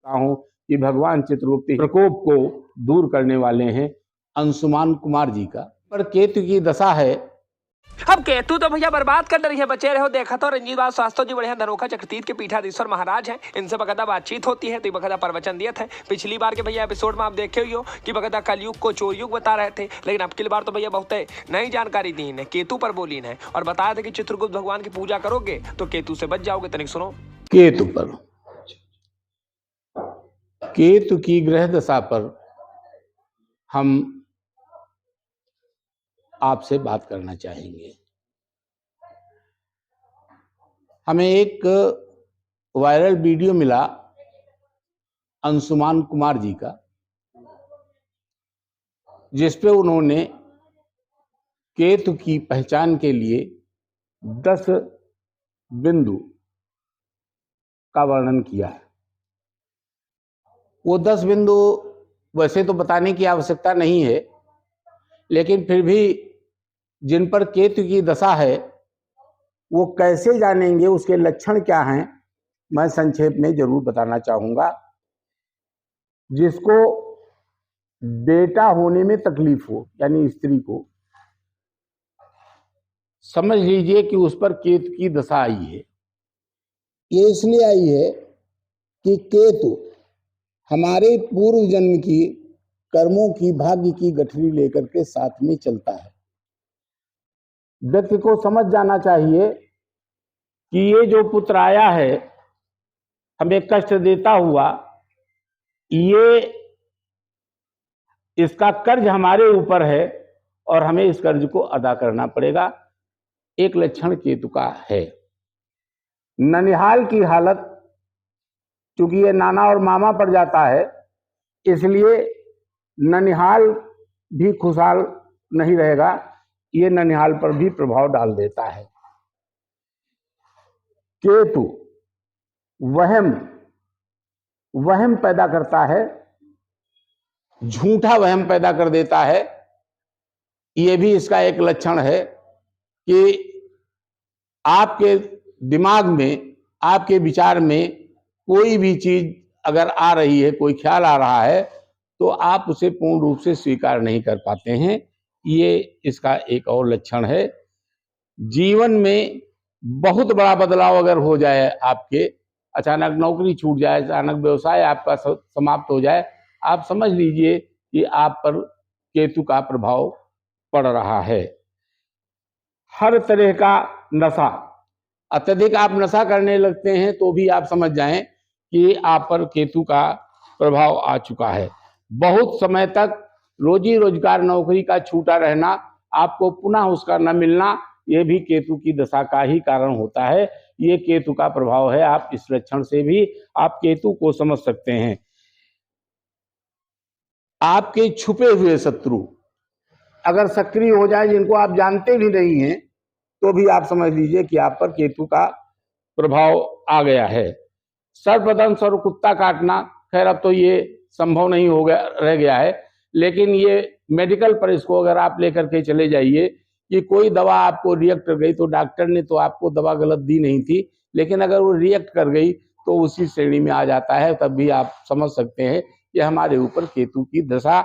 हूं कि भगवान चित्रगुप्त प्रकोप को दूर करने वाले हैं अंशुमान कुमार जी का। पर केतु की दशा है। अब केतु तो भैया बर्बाद कर रही है। बचे रहो देखा तो रंजीत बाबू शास्त्री जी बढ़िया धनोखा चक्रतीर्थ के पीठाधीश्वर महाराज हैं, इनसे बकायदा बातचीत होती है तो बकायदा प्रवचन दिए थे। पिछली बार के भैया एपिसोड में आप देखे ही हो कि बकायदा कलयुग को चोरयुग बता रहे थे, लेकिन अब की बार तो भैया बहुत नई जानकारी दी इन्हें, केतु पर बोली इन्हें और बताया था कि चित्रगुप्त भगवान की पूजा करोगे तो केतु से बच जाओगे। तनिक सुनो। केतु पर, केतु की ग्रह दशा पर हम आपसे बात करना चाहेंगे। हमें एक वायरल वीडियो मिला अंशुमान कुमार जी का, जिसपे उन्होंने केतु की पहचान के लिए 10 बिंदु का वर्णन किया है। वो 10 बिंदु वैसे तो बताने की आवश्यकता नहीं है, लेकिन फिर भी जिन पर केतु की दशा है वो कैसे जानेंगे, उसके लक्षण क्या हैं, मैं संक्षेप में जरूर बताना चाहूंगा। जिसको बेटा होने में तकलीफ हो, यानी स्त्री को, समझ लीजिए कि उस पर केतु की दशा आई है। ये इसलिए आई है कि केतु हमारे पूर्व जन्म की कर्मों की, भाग्य की गठरी लेकर के साथ में चलता है। व्यक्ति को समझ जाना चाहिए कि ये जो पुत्र आया है हमें कष्ट देता हुआ, ये इसका कर्ज हमारे ऊपर है और हमें इस कर्ज को अदा करना पड़ेगा। एक लक्षण केतु का है। ननिहाल की हालत, चूंकि ये नाना और मामा पर जाता है, इसलिए ननिहाल भी खुशहाल नहीं रहेगा, ये ननिहाल पर भी प्रभाव डाल देता है। केतु वहम पैदा करता है, झूठा वहम पैदा कर देता है। ये भी इसका एक लक्षण है कि आपके दिमाग में, आपके विचार में कोई भी चीज अगर आ रही है, कोई ख्याल आ रहा है, तो आप उसे पूर्ण रूप से स्वीकार नहीं कर पाते हैं। ये इसका एक और लक्षण है। जीवन में बहुत बड़ा बदलाव अगर हो जाए, आपके अचानक नौकरी छूट जाए, अचानक व्यवसाय आपका समाप्त हो जाए, आप समझ लीजिए कि आप पर केतु का प्रभाव पड़ रहा है। हर तरह का नशा, अत्यधिक आप नशा करने लगते हैं तो भी आप समझ जाएं कि आप पर केतु का प्रभाव आ चुका है। बहुत समय तक रोजी रोजगार, नौकरी का छूटा रहना, आपको पुनः उसका न मिलना, यह भी केतु की दशा का ही कारण होता है। ये केतु का प्रभाव है। आप इस लक्षण से भी आप केतु को समझ सकते हैं। आपके छुपे हुए शत्रु अगर सक्रिय हो जाए, जिनको आप जानते भी नहीं हैं, तो भी आप समझ लीजिए कि आप पर केतु का प्रभाव आ गया है। सर्पदंश और कुत्ता काटना, खैर अब तो ये संभव नहीं हो गया, रह गया है, लेकिन ये मेडिकल पर इसको अगर आप लेकर के चले जाइए कि कोई दवा आपको रिएक्ट कर गई, तो डॉक्टर ने तो आपको दवा गलत दी नहीं थी, लेकिन अगर वो रिएक्ट कर गई तो उसी श्रेणी में आ जाता है। तब भी आप समझ सकते हैं कि हमारे ऊपर केतु की दशा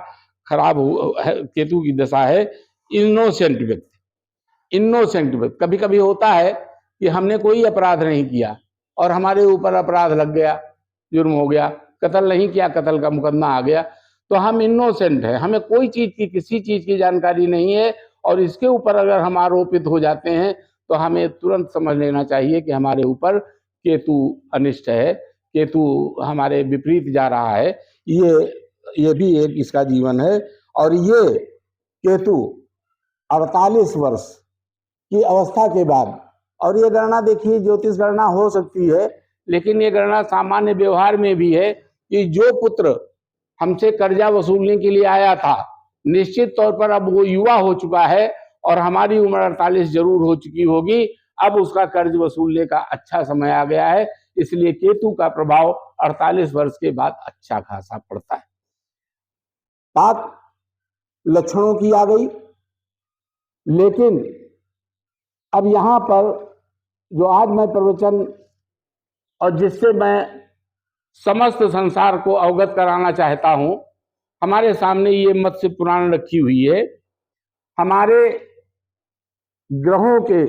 खराब हो, केतु की दशा है। इनोसेंट व्यक्ति, कभी कभी होता है कि हमने कोई अपराध नहीं किया और हमारे ऊपर अपराध लग गया, जुर्म हो गया, कत्ल नहीं किया, कत्ल का मुकदमा आ गया, तो हम इनोसेंट है, हमें कोई चीज की, किसी चीज की जानकारी नहीं है, और इसके ऊपर अगर हम आरोपित हो जाते हैं तो हमें तुरंत समझ लेना चाहिए कि हमारे ऊपर केतु अनिष्ट है, केतु हमारे विपरीत जा रहा है। ये भी एक इसका जीवन है। और ये केतु 48 वर्ष की अवस्था के बाद, और ये गणना देखिए, ज्योतिष गणना हो सकती है, लेकिन ये गणना सामान्य व्यवहार में भी है कि जो पुत्र हमसे कर्जा वसूलने के लिए आया था, निश्चित तौर पर अब वो युवा हो चुका है और हमारी उम्र 48 जरूर हो चुकी होगी। अब उसका कर्ज वसूलने का अच्छा समय आ गया है, इसलिए केतु का प्रभाव 48 वर्ष के बाद अच्छा खासा पड़ता है। बात लक्षणों की आ गई, लेकिन अब यहां पर जो आज मैं प्रवचन और जिससे मैं समस्त संसार को अवगत कराना चाहता हूं। हमारे सामने ये मत्स्य पुराण रखी हुई है। हमारे ग्रहों के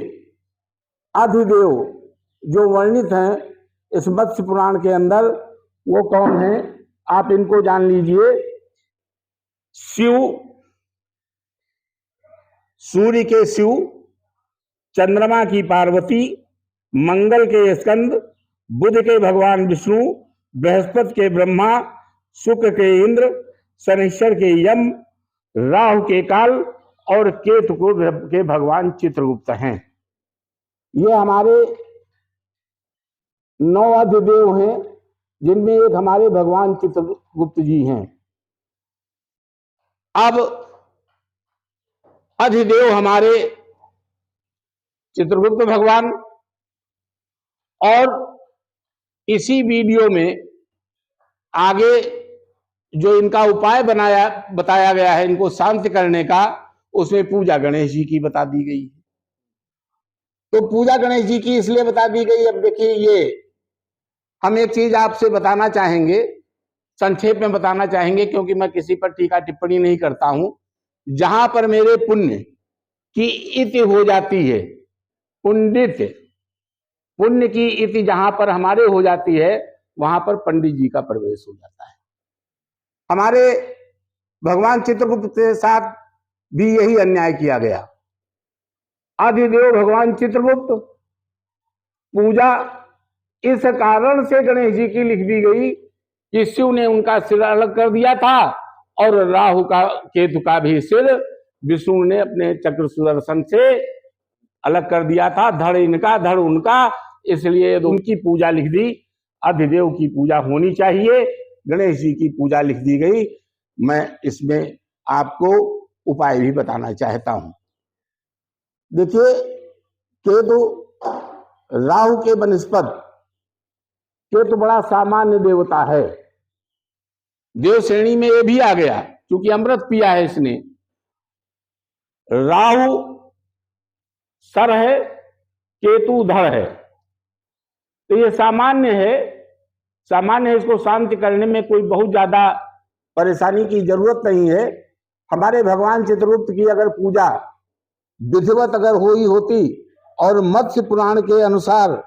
अधिदेव जो वर्णित हैं इस मत्स्य पुराण के अंदर, वो कौन है आप इनको जान लीजिए। शिव, सूर्य के शिव, चंद्रमा की पार्वती, मंगल के स्कंद, बुध के भगवान विष्णु, बृहस्पति के ब्रह्मा, शुक्र के इंद्र, शनिश्चर के यम, राहु के काल और केतु के भगवान चित्रगुप्त हैं। ये हमारे 9 अधिदेव हैं, जिनमें एक हमारे भगवान चित्रगुप्त जी हैं। अब अधिदेव हमारे चित्रगुप्त भगवान, और इसी वीडियो में आगे जो इनका उपाय बताया गया है इनको शांत करने का, उसमें पूजा गणेश जी की बता दी गई। तो पूजा गणेश जी की इसलिए बता दी गई। अब देखिए, ये हम एक चीज आपसे बताना चाहेंगे, संक्षेप में बताना चाहेंगे, क्योंकि मैं किसी पर टीका टिप्पणी नहीं करता हूं। जहां पर मेरे पुण्य की इति हो जाती है, पुण्य की इति जहां पर हमारे हो जाती है, वहां पर पंडित जी का प्रवेश हो जाता है। हमारे भगवान चित्रगुप्त के साथ भी यही अन्याय किया गया। आदिदेव भगवान चित्रगुप्त पूजा इस कारण से गणेश जी की लिख दी गई कि शिव ने उनका सिर अलग कर दिया था, और राहु का, केतु का भी सिर विष्णु ने अपने चक्र सुदर्शन से अलग कर दिया था। धड़ इनका, धड़ उनका, इसलिए उनकी पूजा लिख दी। अधिदेव की पूजा होनी चाहिए, गणेश जी की पूजा लिख दी गई। मैं इसमें आपको उपाय भी बताना चाहता हूं। देखिए, केतु राहु के बनस्पत, केतु बड़ा सामान्य देवता है। देव श्रेणी में ये भी आ गया क्योंकि अमृत पिया है इसने। राहु सर है, केतु धड़ है, तो ये सामान्य है। इसको शांत करने में कोई बहुत ज्यादा परेशानी की जरूरत नहीं है। हमारे भगवान चित्रगुप्त की अगर पूजा विधिवत अगर हुई होती और मत्स्य पुराण के अनुसार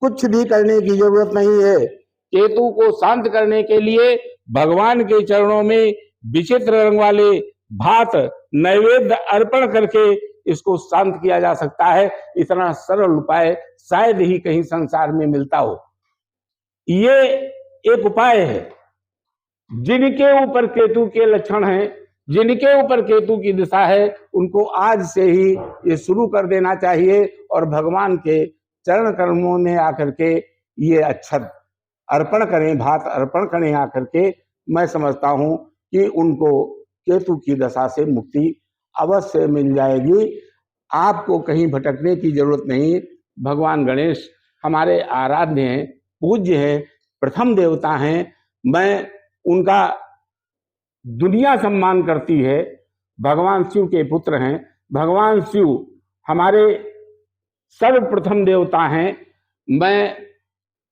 कुछ भी करने की जरूरत नहीं है। केतु को शांत करने के लिए भगवान के चरणों में विचित्र रंग वाले भात नैवेद्य अर्पण करके इसको शांत किया जा सकता है। इतना सरल उपाय शायद ही कहीं संसार में मिलता हो। ये एक उपाय है। जिनके ऊपर केतु के लक्षण हैं, जिनके ऊपर केतु की दिशा है, उनको आज से ही ये शुरू कर देना चाहिए और भगवान के चरण कमलों में आकर के ये अक्षत अर्पण करें, भात अर्पण करें आकर के। मैं समझता हूं कि उनको केतु की दशा से मुक्ति अवश्य मिल जाएगी। आपको कहीं भटकने की जरूरत नहीं। भगवान गणेश हमारे आराध्य हैं, पूज्य हैं, प्रथम देवता हैं। मैं उनका दुनिया सम्मान करती है। भगवान शिव के पुत्र हैं। भगवान शिव हमारे सर्वप्रथम देवता हैं। मैं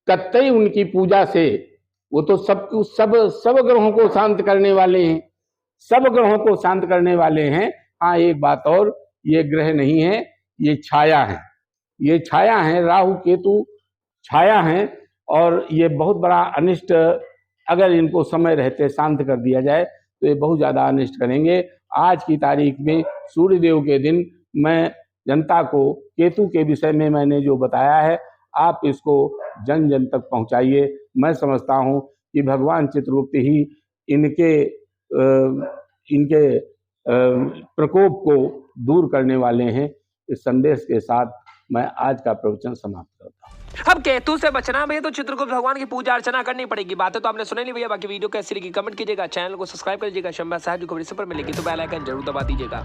कतई उनकी पूजा से, वो तो सब ग्रहों को शांत करने वाले हैं, सब ग्रहों को शांत करने वाले हैं। हाँ, एक बात और, ये ग्रह नहीं है, ये छाया है। ये छाया है, राहु केतु छाया है, और ये बहुत बड़ा अनिष्ट, अगर इनको समय रहते शांत कर दिया जाए तो ये बहुत ज़्यादा अनिष्ट करेंगे। आज की तारीख में सूर्यदेव के दिन मैं जनता को केतु के विषय में मैंने जो बताया है, आप इसको जन जन तक पहुंचाइए। मैं समझता हूं कि भगवान चित्रगुप्त ही इनके प्रकोप को दूर करने वाले हैं। इस संदेश के साथ मैं आज का प्रवचन समाप्त करता हूं। अब केतु से बचना भी है तो चित्रगुप्त भगवान की पूजा अर्चना करनी पड़ेगी। बातें तो आपने सुनी नहीं भैया। बाकी वीडियो कैसी लगी कमेंट कीजिएगा, चैनल को सब्सक्राइब कर लीजिएगा। शंभा साहब की खबर इस पर मिलेगी तो बेल आइकन जरूर दबा दीजिएगा।